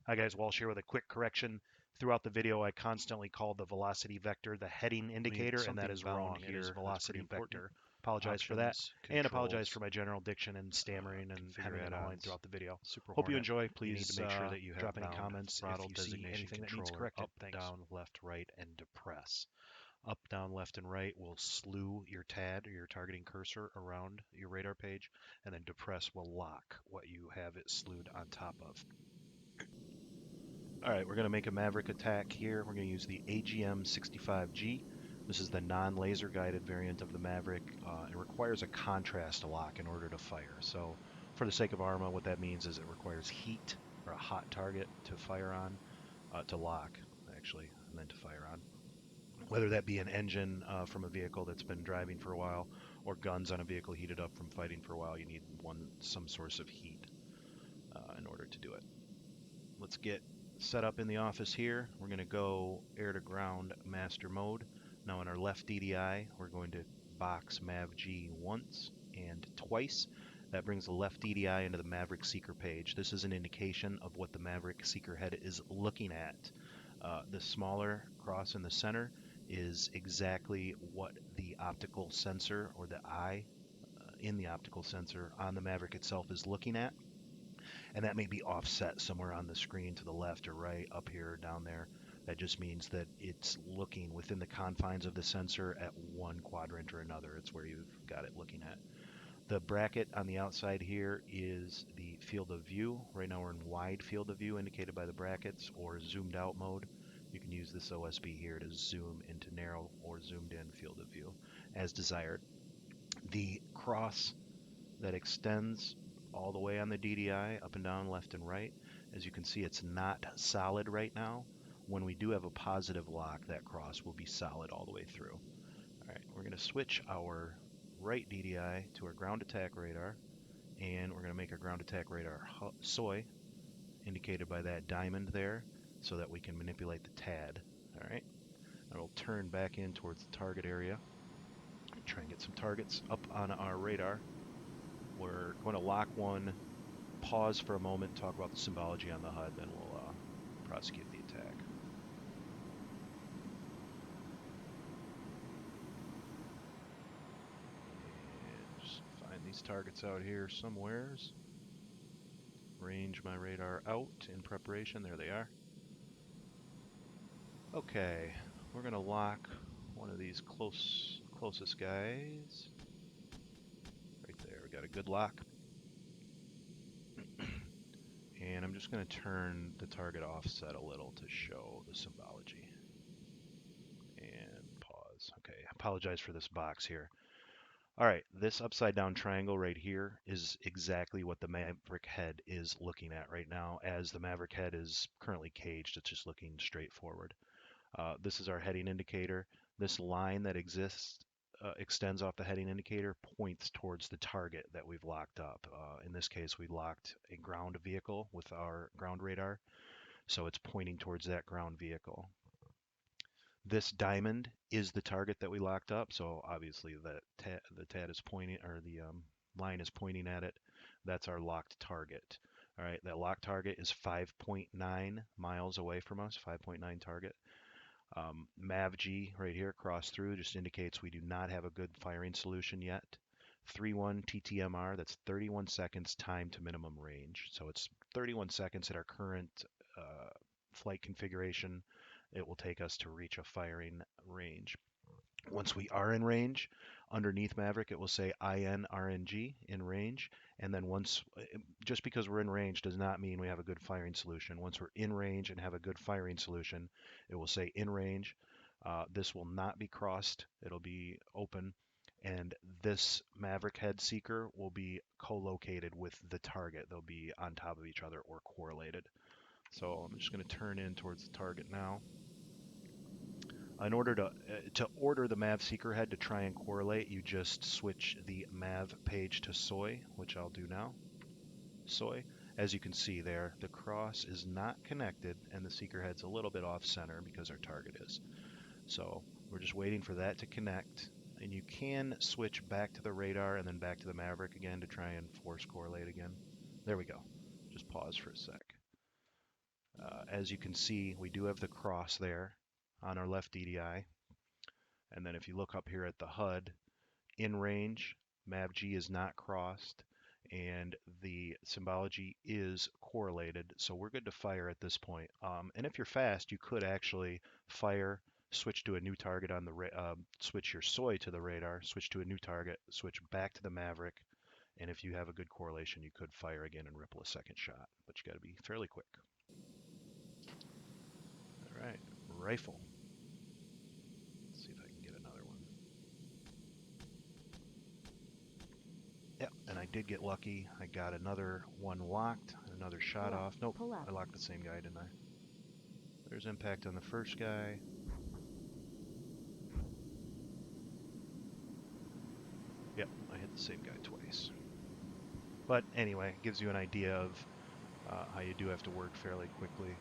Hi guys, Walsh here with a quick correction. Throughout the video, I constantly called the velocity vector the heading indicator, and that is wrong. It is velocity vector. Apologize for that, and apologize for my general diction and stammering and hemming and hawing throughout the video. Hope you enjoy. Please drop any comments if you see anything that needs corrected. Up, Thanks. down, left, right, and depress. Up, down, left, and right will slew your TAD or your targeting cursor around your radar page, and then depress will lock what you have it slewed on top of. All right, we're going to make a Maverick attack here. We're going to use the AGM-65G. This is the non-laser guided variant of the Maverick. It requires a contrast lock in order to fire. So for the sake of Arma, what that means is it requires heat or a hot target to fire on, to lock actually, and then to fire on. Whether that be an engine from a vehicle that's been driving for a while or guns on a vehicle heated up from fighting for a while, you need some source of heat in order to do it. Let's get set up in the office here. We're going to go air to ground master mode. Now in our left DDI, we're going to box Mav G once and twice. That brings the left DDI into the Maverick Seeker page. This is an indication of what the Maverick Seeker head is looking at. The smaller cross in the center is exactly what the optical sensor or the eye in the optical sensor on the Maverick itself is looking at. And that may be offset somewhere on the screen to the left or right, up here or down there. That just means that it's looking within the confines of the sensor at one quadrant or another. It's where you've got it looking at. The bracket on the outside here is the field of view. Right now we're in wide field of view indicated by the brackets, or zoomed out mode. You can use this OSB here to zoom into narrow or zoomed in field of view as desired. The cross that extends all the way on the DDI, up and down, left and right. As you can see, it's not solid right now. When we do have a positive lock, that cross will be solid all the way through. All right, we're going to switch our right DDI to our ground attack radar, and we're going to make our ground attack radar soy, indicated by that diamond there, so that we can manipulate the TAD. All right, and we'll turn back in towards the target area, try and get some targets up on our radar. We're going to lock one, pause for a moment, talk about the symbology on the HUD, then we'll prosecute the attack. And just find these targets out here somewheres. Range my radar out in preparation. There they are. Okay, we're going to lock one of these closest guys. Right there, we got a good lock. And I'm just going to turn the target offset a little to show the symbology. And pause. Okay, apologize for this box here. All right, this upside down triangle right here is exactly what the Maverick head is looking at right now. As the Maverick head is currently caged, it's just looking straight forward. This is our heading indicator. This line that extends off the heading indicator points towards the target that we've locked up. In this case, we locked a ground vehicle with our ground radar, so it's pointing towards that ground vehicle. This diamond is the target that we locked up, so obviously the TAD is pointing, or the line is pointing at it. That's our locked target. All right, that locked target is 5.9 miles away from us, 5.9 target. Mav G right here, cross through, just indicates we do not have a good firing solution yet. 3.1 TTMR, that's 31 seconds time to minimum range. So it's 31 seconds at our current flight configuration. It will take us to reach a firing range. Once we are in range, underneath Maverick, it will say INRNG, in range. And then just because we're in range does not mean we have a good firing solution. Once we're in range and have a good firing solution, it will say in range. This will not be crossed. It'll be open. And this Maverick head seeker will be co-located with the target. They'll be on top of each other or correlated. So I'm just going to turn in towards the target now. In order to order the Mav Seeker head to try and correlate, you just switch the Mav page to soy, which I'll do now. Soy. As you can see there, the cross is not connected and the Seeker head's a little bit off center because our target is. So we're just waiting for that to connect. And you can switch back to the radar and then back to the Maverick again to try and force correlate again. There we go. Just pause for a sec. As you can see, we do have the cross there on our left DDI. And then if you look up here at the HUD, in range, Mav-G is not crossed, and the symbology is correlated, so we're good to fire at this point. And if you're fast, you could actually fire, switch to a new target on the switch your soy to the radar, switch to a new target, switch back to the Maverick, and if you have a good correlation, you could fire again and ripple a second shot, but you got to be fairly quick. All right, rifle. Let's see if I can get another one. Yep, and I did get lucky. I got another one locked, another shot off. Nope, I locked the same guy, didn't I? There's impact on the first guy. Yep, I hit the same guy twice. But anyway, it gives you an idea of how you do have to work fairly quickly.